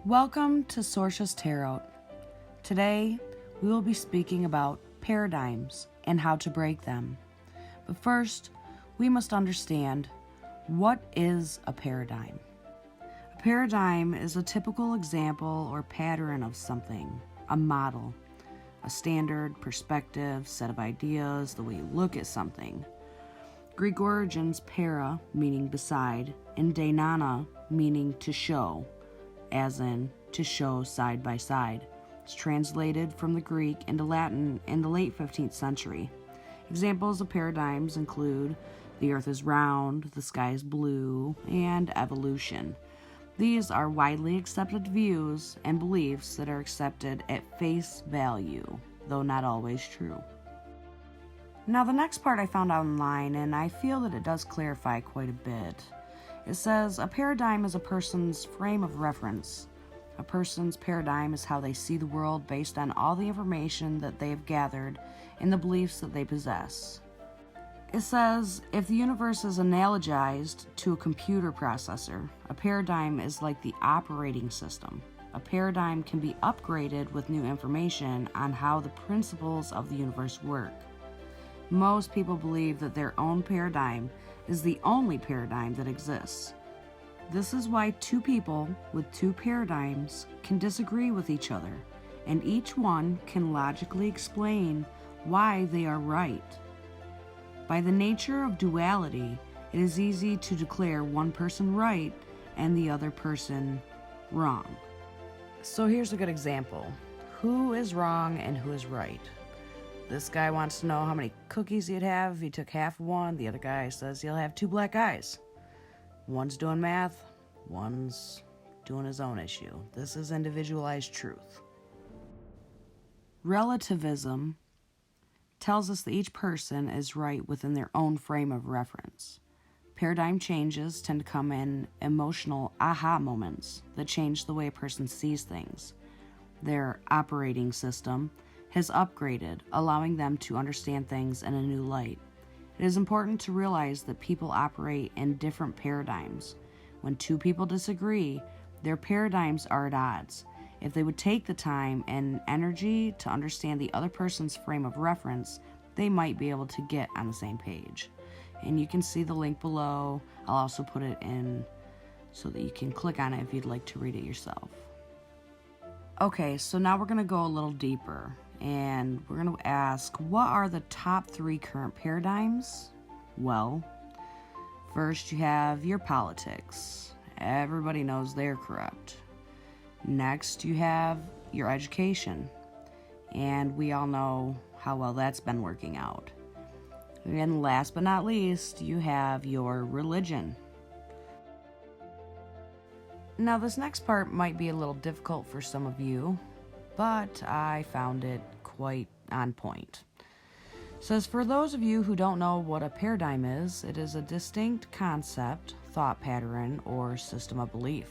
Welcome to Sorcia's Tarot. Today, we will be speaking about paradigms and how to break them. But first, we must understand, what is a paradigm? A paradigm is a typical example or pattern of something, a model, a standard, perspective, set of ideas, the way you look at something. Greek origins para, meaning beside, and deinana, meaning to show, as in to show side by side. It's translated from the Greek into Latin in the late 15th century. Examples of paradigms include the earth is round, the sky is blue, and evolution. These are widely accepted views and beliefs that are accepted at face value, though not always true. Now, the next part I found online, and I feel that it does clarify quite a bit. It says, a paradigm is a person's frame of reference. A person's paradigm is how they see the world based on all the information that they have gathered and the beliefs that they possess. It says, if the universe is analogized to a computer processor, a paradigm is like the operating system. A paradigm can be upgraded with new information on how the principles of the universe work. Most people believe that their own paradigm is the only paradigm that exists. This is why two people with two paradigms can disagree with each other, and each one can logically explain why they are right. By the nature of duality, it is easy to declare one person right and the other person wrong. So here's a good example. Who is wrong and who is right? This guy wants to know how many cookies he'd have if he took half of one. The other guy says he'll have two black eyes. One's doing math, one's doing his own issue. This is individualized truth. Relativism tells us that each person is right within their own frame of reference. Paradigm changes tend to come in emotional aha moments that change the way a person sees things. Their operating system has upgraded, allowing them to understand things in a new light. It is important to realize that people operate in different paradigms. When two people disagree, their paradigms are at odds. If they would take the time and energy to understand the other person's frame of reference, they might be able to get on the same page. And you can see the link below. I'll also put it in so that you can click on it if you'd like to read it yourself. Okay, so now we're going to go a little deeper. And we're going to ask, what are the top 3 current paradigms? Well, first you have your politics. Everybody knows they're corrupt. Next, you have your education. And we all know how well that's been working out. And last but not least, you have your religion. Now, this next part might be a little difficult for some of you, but I found it quite on point. It says, for those of you who don't know what a paradigm is, it is a distinct concept, thought pattern, or system of belief.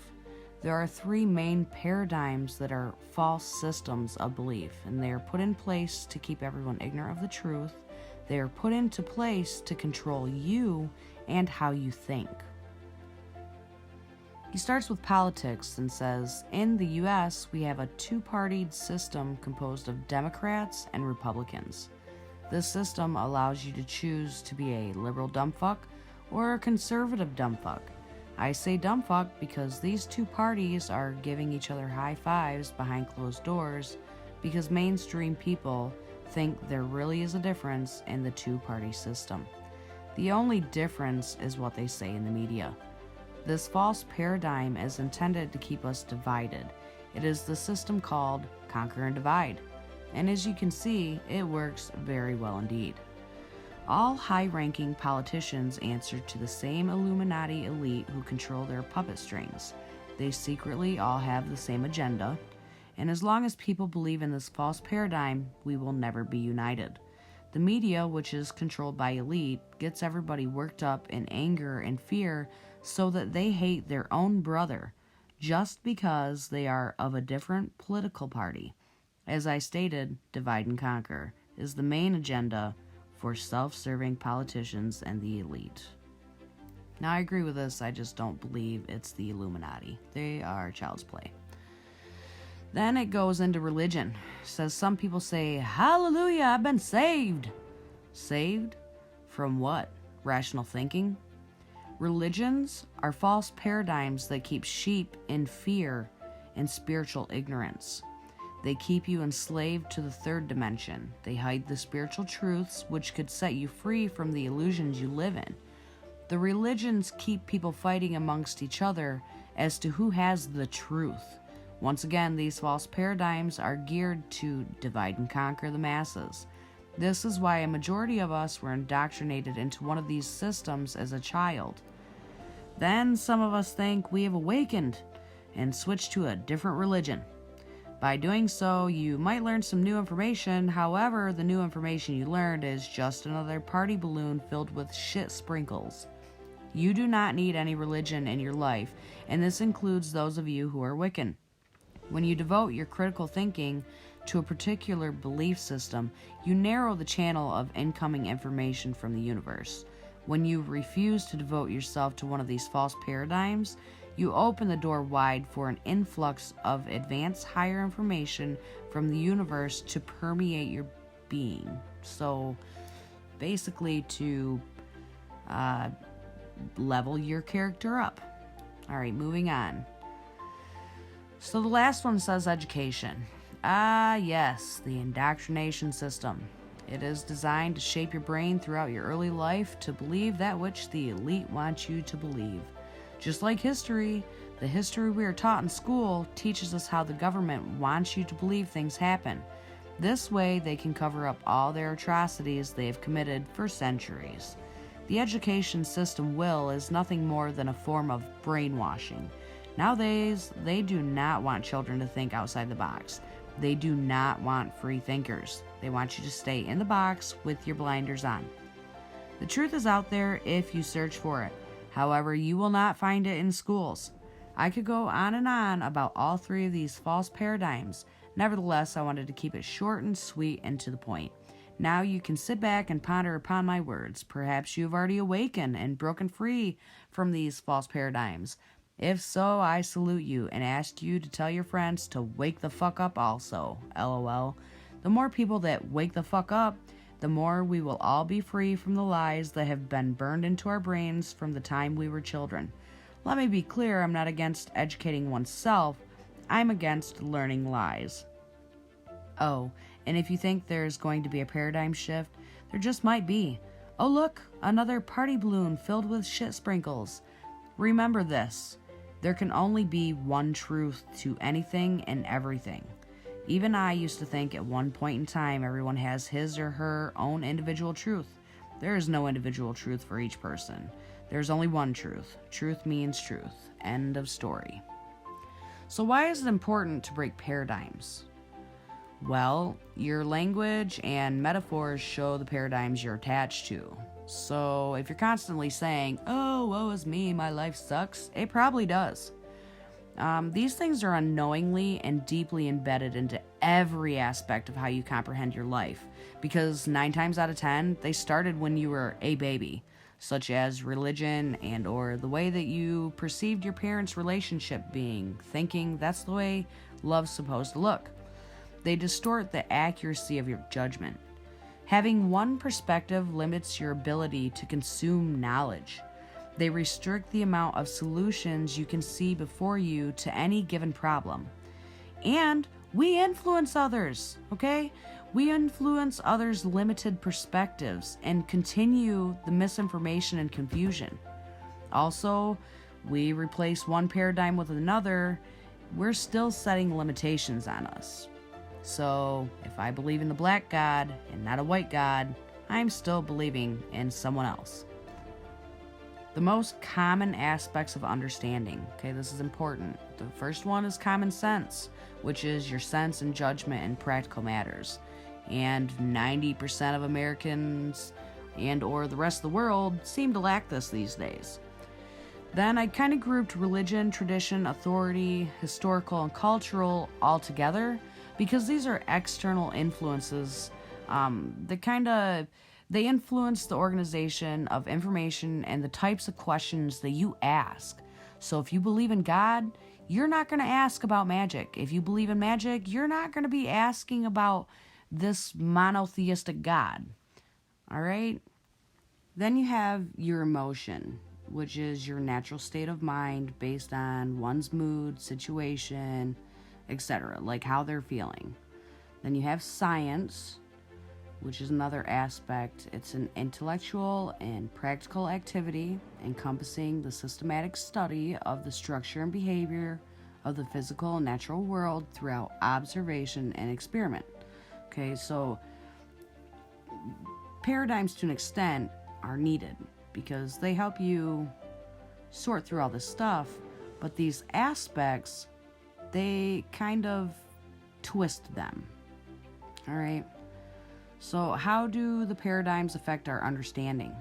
There are 3 main paradigms that are false systems of belief, and they are put in place to keep everyone ignorant of the truth. They are put into place to control you and how you think. He starts with politics and says, in the US, we have a 2-partied system composed of Democrats and Republicans. This system allows you to choose to be a liberal dumbfuck or a conservative dumbfuck. I say dumbfuck because these 2 parties are giving each other high fives behind closed doors because mainstream people think there really is a difference in the 2-party system. The only difference is what they say in the media. This false paradigm is intended to keep us divided. It is the system called conquer and divide. And as you can see, it works very well indeed. All high-ranking politicians answer to the same Illuminati elite who control their puppet strings. They secretly all have the same agenda. And as long as people believe in this false paradigm, we will never be united. The media, which is controlled by elite, gets everybody worked up in anger and fear so that they hate their own brother just because they are of a different political party. As I stated, divide and conquer is the main agenda for self-serving politicians and the elite. Now, I agree with this, I just don't believe it's the Illuminati. They are child's play. Then it goes into religion. It says some people say, "Hallelujah, I've been saved." Saved? From what? Rational thinking? Religions are false paradigms that keep sheep in fear and spiritual ignorance. They keep you enslaved to the third dimension. They hide the spiritual truths which could set you free from the illusions you live in. The religions keep people fighting amongst each other as to who has the truth. Once again, these false paradigms are geared to divide and conquer the masses. This is why a majority of us were indoctrinated into one of these systems as a child. Then some of us think we have awakened and switched to a different religion. By doing so, you might learn some new information. However, the new information you learned is just another party balloon filled with shit sprinkles. You do not need any religion in your life, and this includes those of you who are Wiccan. When you devote your critical thinking to a particular belief system, you narrow the channel of incoming information from the universe. When you refuse to devote yourself to one of these false paradigms, you open the door wide for an influx of advanced higher information from the universe to permeate your being. So, basically to level your character up. Alright, moving on. So the last one says education. Yes, the indoctrination system. It is designed to shape your brain throughout your early life to believe that which the elite wants you to believe. Just like history, the history we are taught in school teaches us how the government wants you to believe things happen. This way, they can cover up all their atrocities they have committed for centuries. The education system is nothing more than a form of brainwashing. Nowadays, they do not want children to think outside the box. They do not want free thinkers. They want you to stay in the box with your blinders on. The truth is out there if you search for it. However, you will not find it in schools. I could go on and on about all three of these false paradigms. Nevertheless, I wanted to keep it short and sweet and to the point. Now you can sit back and ponder upon my words. Perhaps you have already awakened and broken free from these false paradigms. If so, I salute you and ask you to tell your friends to wake the fuck up also. LOL. The more people that wake the fuck up, the more we will all be free from the lies that have been burned into our brains from the time we were children. Let me be clear, I'm not against educating oneself. I'm against learning lies. Oh, and if you think there's going to be a paradigm shift, there just might be. Oh look, another party balloon filled with shit sprinkles. Remember this, there can only be one truth to anything and everything. Even I used to think at one point in time everyone has his or her own individual truth. There is no individual truth for each person. There's only one truth. Truth means truth. End of story. So why is it important to break paradigms? Well, your language and metaphors show the paradigms you're attached to. So if you're constantly saying, "Oh, woe is me, my life sucks," it probably does. These things are unknowingly and deeply embedded into every aspect of how you comprehend your life, because 9 times out of 10, they started when you were a baby, such as religion and or the way that you perceived your parents' relationship being, thinking that's the way love's supposed to look. They distort the accuracy of your judgment. Having one perspective limits your ability to consume knowledge. They restrict the amount of solutions you can see before you to any given problem. And we influence others, okay? We influence others' limited perspectives and continue the misinformation and confusion. Also, we replace one paradigm with another. We're still setting limitations on us. So, if I believe in the black God and not a white God, I'm still believing in someone else. The most common aspects of understanding. Okay, this is important. The first one is common sense, which is your sense and judgment in practical matters. And 90% of Americans and or the rest of the world seem to lack this these days. Then I kind of grouped religion, tradition, authority, historical, and cultural all together because these are external influences they influence the organization of information and the types of questions that you ask. So if you believe in God, you're not going to ask about magic. If you believe in magic, you're not going to be asking about this monotheistic God. All right? Then you have your emotion, which is your natural state of mind based on one's mood, situation, etc., like how they're feeling. Then you have science, which is another aspect. It's an intellectual and practical activity encompassing the systematic study of the structure and behavior of the physical and natural world throughout observation and experiment. Okay, so paradigms to an extent are needed because they help you sort through all this stuff, but these aspects, they kind of twist them. All right. So how do the paradigms affect our understanding?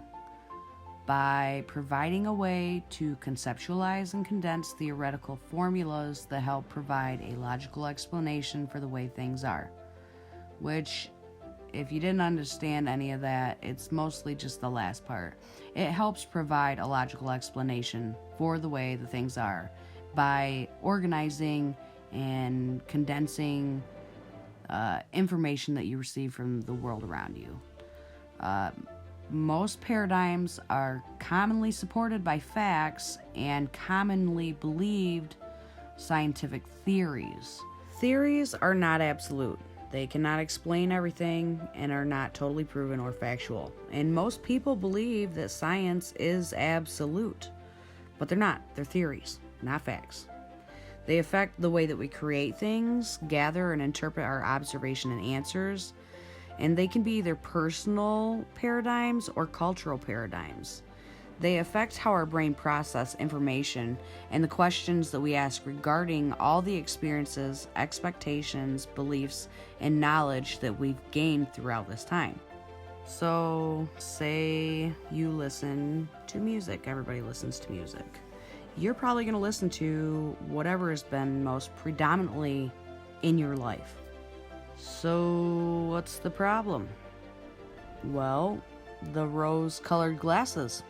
By providing a way to conceptualize and condense theoretical formulas that help provide a logical explanation for the way things are. Which, if you didn't understand any of that, it's mostly just the last part. It helps provide a logical explanation for the way the things are by organizing and condensing information that you receive from the world around you. Most paradigms are commonly supported by facts and commonly believed scientific theories. Theories are not absolute. They cannot explain everything and are not totally proven or factual. And most people believe that science is absolute, but they're not. They're theories, not facts. They affect the way that we create things, gather and interpret our observation and answers, and they can be either personal paradigms or cultural paradigms. They affect how our brain processes information and the questions that we ask regarding all the experiences, expectations, beliefs, and knowledge that we've gained throughout this time. So, say you listen to music. Everybody listens to music. You're probably going to listen to whatever has been most predominantly in your life. So, what's the problem? Well, the rose-colored glasses.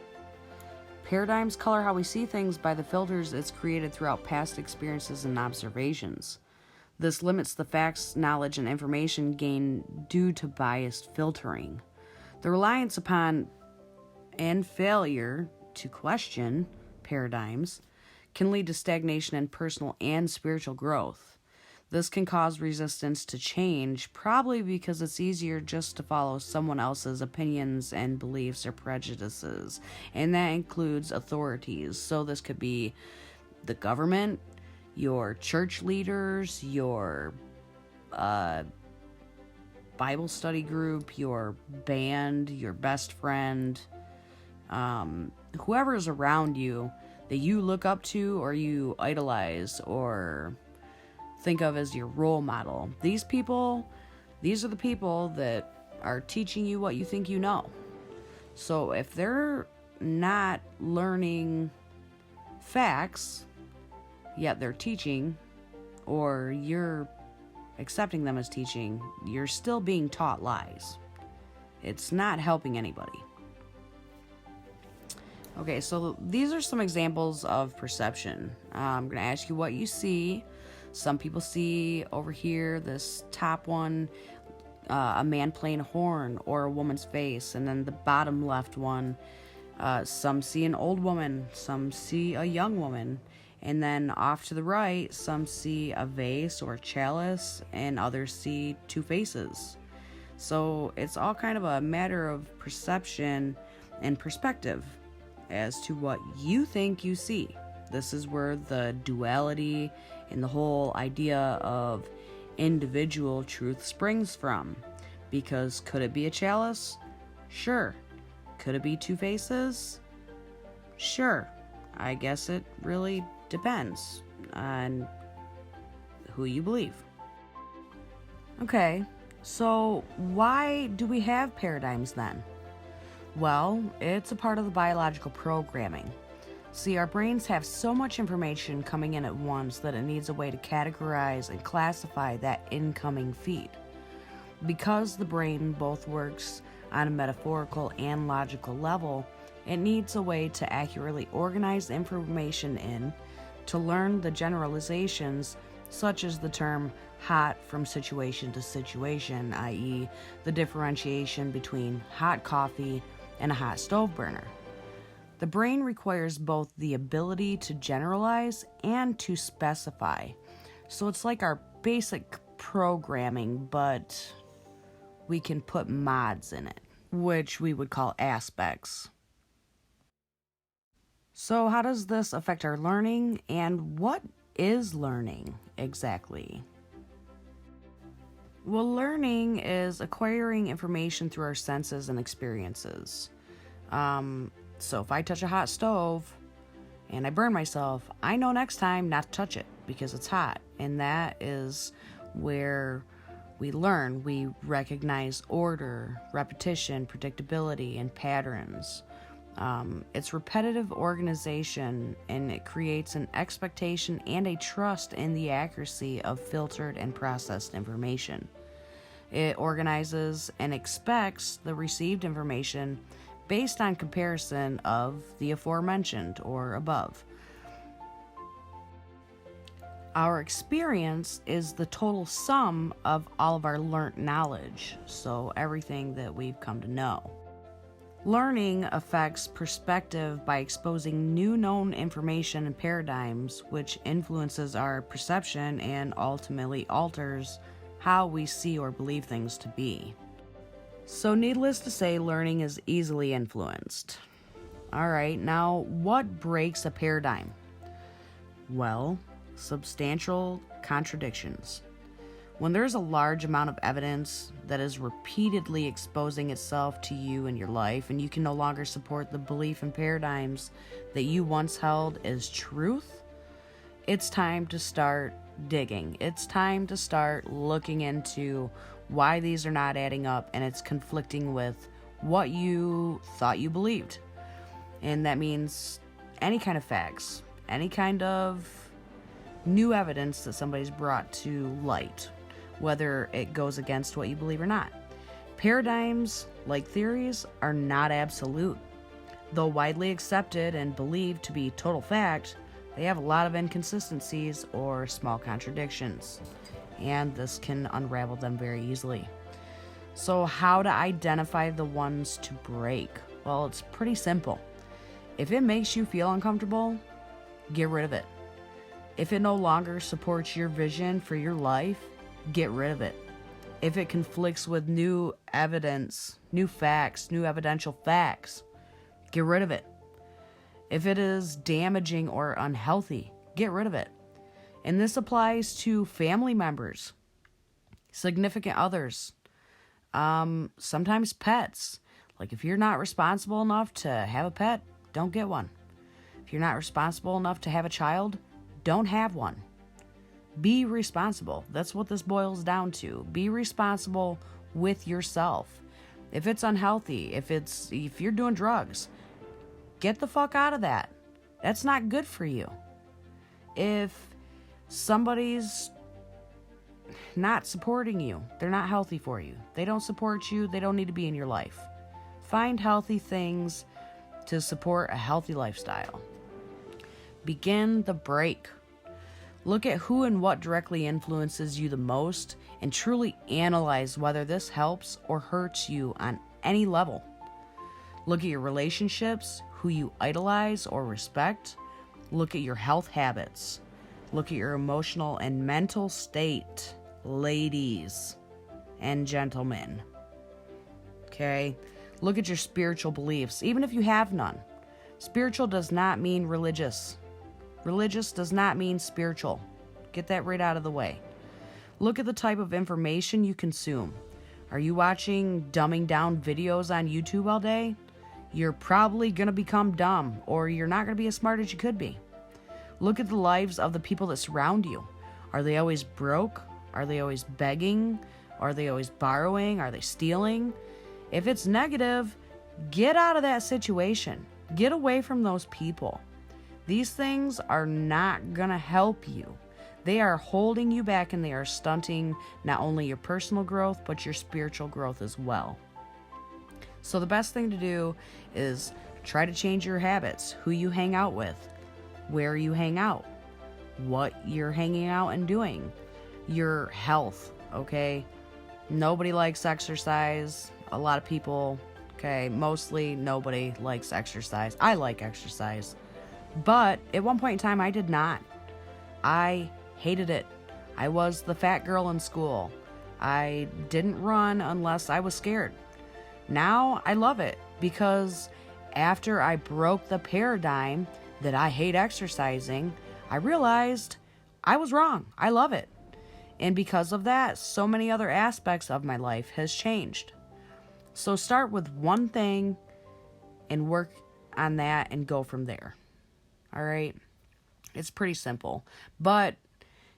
Paradigms color how we see things by the filters it's created throughout past experiences and observations. This limits the facts, knowledge, and information gained due to biased filtering. The reliance upon and failure to question paradigms can lead to stagnation in personal and spiritual growth. This can cause resistance to change, probably because it's easier just to follow someone else's opinions and beliefs or prejudices, and that includes authorities. So this could be the government, your church leaders, your Bible study group, your band, your best friend, whoever's around you that you look up to or you idolize or think of as your role model. These are the people that are teaching you what you think you know. So if they're not learning facts, yet they're teaching, or you're accepting them as teaching, you're still being taught lies. It's not helping anybody. Okay, so these are some examples of perception. I'm going to ask you what you see. Some people see over here, this top one, a man playing a horn or a woman's face. And then the bottom left one, some see an old woman, some see a young woman. And then off to the right, some see a vase or a chalice, and others see two faces. So it's all kind of a matter of perception and perspective as to what you think you see. This is where the duality and the whole idea of individual truth springs from. Because could it be a chalice? Sure. Could it be two faces? Sure. I guess it really depends on who you believe. Okay, so why do we have paradigms then? Well, it's a part of the biological programming. See, our brains have so much information coming in at once that it needs a way to categorize and classify that incoming feed. Because the brain both works on a metaphorical and logical level, it needs a way to accurately organize the information in, to learn the generalizations, such as the term hot from situation to situation, i.e., the differentiation between hot coffee and a hot stove burner. The brain requires both the ability to generalize and to specify. So it's like our basic programming, but we can put mods in it, which we would call aspects. So how does this affect our learning, and what is learning exactly? Well, learning is acquiring information through our senses and experiences. So if I touch a hot stove and I burn myself, I know next time not to touch it because it's hot. And that is where we learn. We recognize order, repetition, predictability, and patterns. It's repetitive organization, and it creates an expectation and a trust in the accuracy of filtered and processed information. It organizes and expects the received information based on comparison of the aforementioned or above. Our experience is the total sum of all of our learnt knowledge, so everything that we've come to know. Learning affects perspective by exposing new known information and paradigms, which influences our perception and ultimately alters how we see or believe things to be. So needless to say, learning is easily influenced. Alright, now what breaks a paradigm? Well, substantial contradictions. When there's a large amount of evidence that is repeatedly exposing itself to you in your life, and you can no longer support the belief and paradigms that you once held as truth, it's time to start digging. It's time to start looking into why these are not adding up and it's conflicting with what you thought you believed. And that means any kind of facts, any kind of new evidence that somebody's brought to light, whether it goes against what you believe or not. Paradigms, like theories, are not absolute. Though widely accepted and believed to be total fact, they have a lot of inconsistencies or small contradictions, and this can unravel them very easily. So how to identify the ones to break? Well, it's pretty simple. If it makes you feel uncomfortable, get rid of it. If it no longer supports your vision for your life, get rid of it. If it conflicts with new evidence, new facts, new evidential facts, get rid of it. If it is damaging or unhealthy, get rid of it. And this applies to family members, significant others, sometimes pets. Like if you're not responsible enough to have a pet, don't get one. If you're not responsible enough to have a child, don't have one. Be responsible. That's what this boils down to. Be responsible with yourself. If it's unhealthy, if you're doing drugs, get the fuck out of that. That's not good for you. If somebody's not supporting you, they're not healthy for you. They don't support you, they don't need to be in your life. Find healthy things to support a healthy lifestyle. Begin the break. Look at who and what directly influences you the most and truly analyze whether this helps or hurts you on any level. Look at your relationships, who you idolize or respect. Look at your health habits. Look at your emotional and mental state, ladies and gentlemen. Okay? Look at your spiritual beliefs, even if you have none. Spiritual does not mean religious. Religious does not mean spiritual. Get that right out of the way. Look at the type of information you consume. Are you watching dumbing down videos on YouTube all day? You're probably going to become dumb, or you're not going to be as smart as you could be. Look at the lives of the people that surround you. Are they always broke? Are they always begging? Are they always borrowing? Are they stealing? If it's negative, get out of that situation. Get away from those people. These things are not going to help you. They are holding you back, and they are stunting not only your personal growth, but your spiritual growth as well. So the best thing to do is try to change your habits, who you hang out with, where you hang out, what you're hanging out and doing. Your health, okay? Nobody likes exercise. A lot of people, okay, mostly nobody likes exercise. I like exercise. But at one point in time, I did not. I hated it. I was the fat girl in school. I didn't run unless I was scared. Now I love it because after I broke the paradigm that I hate exercising, I realized I was wrong. I love it. And because of that, so many other aspects of my life has changed. So start with one thing and work on that and go from there. All right? It's pretty simple. But,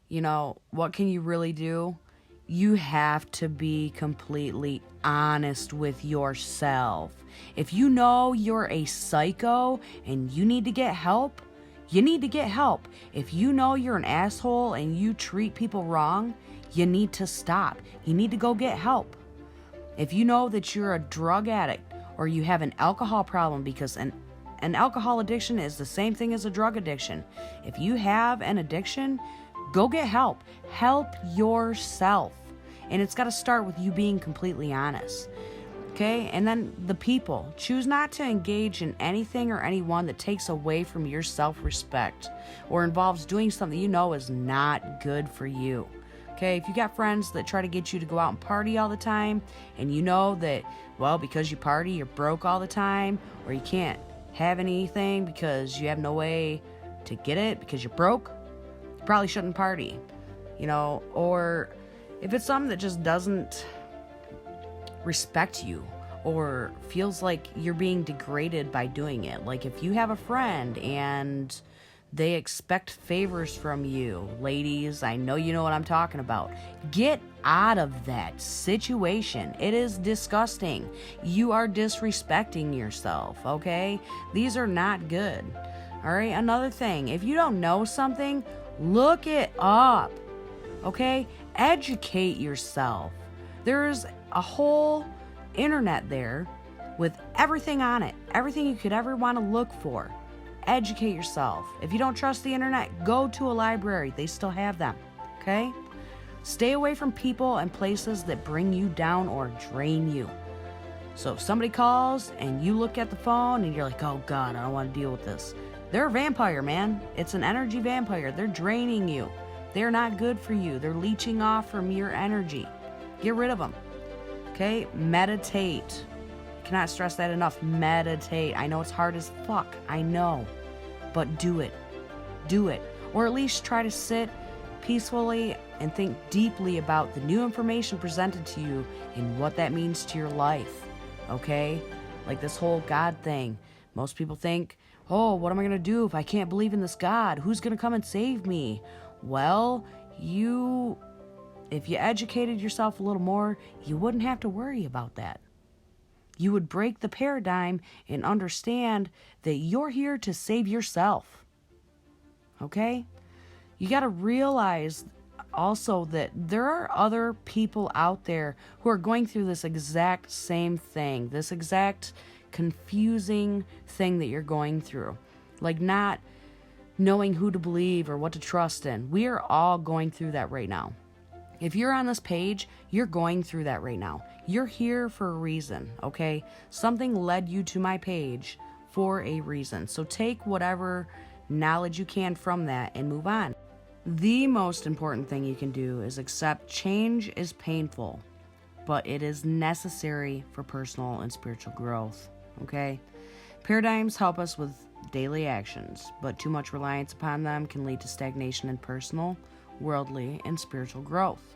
you know, what can you really do? You have to be completely honest with yourself. If you know you're a psycho and you need to get help, you need to get help. If you know you're an asshole and you treat people wrong, you need to stop. You need to go get help. If you know that you're a drug addict or you have an alcohol problem, because an alcohol addiction is the same thing as a drug addiction. If you have an addiction, go get help. Help yourself. And it's got to start with you being completely honest. Okay? And then the people. Choose not to engage in anything or anyone that takes away from your self-respect or involves doing something you know is not good for you. Okay? If you got friends that try to get you to go out and party all the time, and you know that, well, because you party, you're broke all the time, or you can't have anything because you have no way to get it because you're broke, you probably shouldn't party. You know, or if it's something that just doesn't respect you or feels like you're being degraded by doing it. Like if you have a friend and they expect favors from you, ladies, I know you know what I'm talking about. Get out of that situation. It is disgusting. You are disrespecting yourself, okay? These are not good. All right, another thing, if you don't know something, look it up. Okay? Educate yourself. There's a whole internet there with everything on it. Everything you could ever want to look for. Educate yourself. If you don't trust the internet, go to a library. They still have them. Okay? Stay away from people and places that bring you down or drain you. So if somebody calls and you look at the phone and you're like, oh God, I don't want to deal with this. They're a vampire, man. It's an energy vampire. They're draining you. They're not good for you. They're leeching off from your energy. Get rid of them. Okay? Meditate. Cannot stress that enough. Meditate. I know it's hard as fuck. I know. But do it. Do it. Or at least try to sit peacefully and think deeply about the new information presented to you and what that means to your life. Okay? Like this whole God thing. Most people think, oh, what am I going to do if I can't believe in this God? Who's going to come and save me? Well, if you educated yourself a little more, you wouldn't have to worry about that. You would break the paradigm and understand that you're here to save yourself. Okay? You got to realize also that there are other people out there who are going through this exact same thing, this exact confusing thing that you're going through. Like not knowing who to believe or what to trust in. We are all going through that right now. If you're on this page, you're going through that right now. You're here for a reason, okay? Something led you to my page for a reason. So take whatever knowledge you can from that and move on. The most important thing you can do is accept change is painful, but it is necessary for personal and spiritual growth, okay? Paradigms help us with daily actions, but too much reliance upon them can lead to stagnation in personal, worldly, and spiritual growth.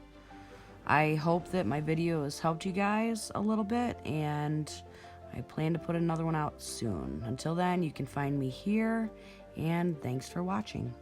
I hope that my video has helped you guys a little bit, and I plan to put another one out soon. Until then, you can find me here, and thanks for watching.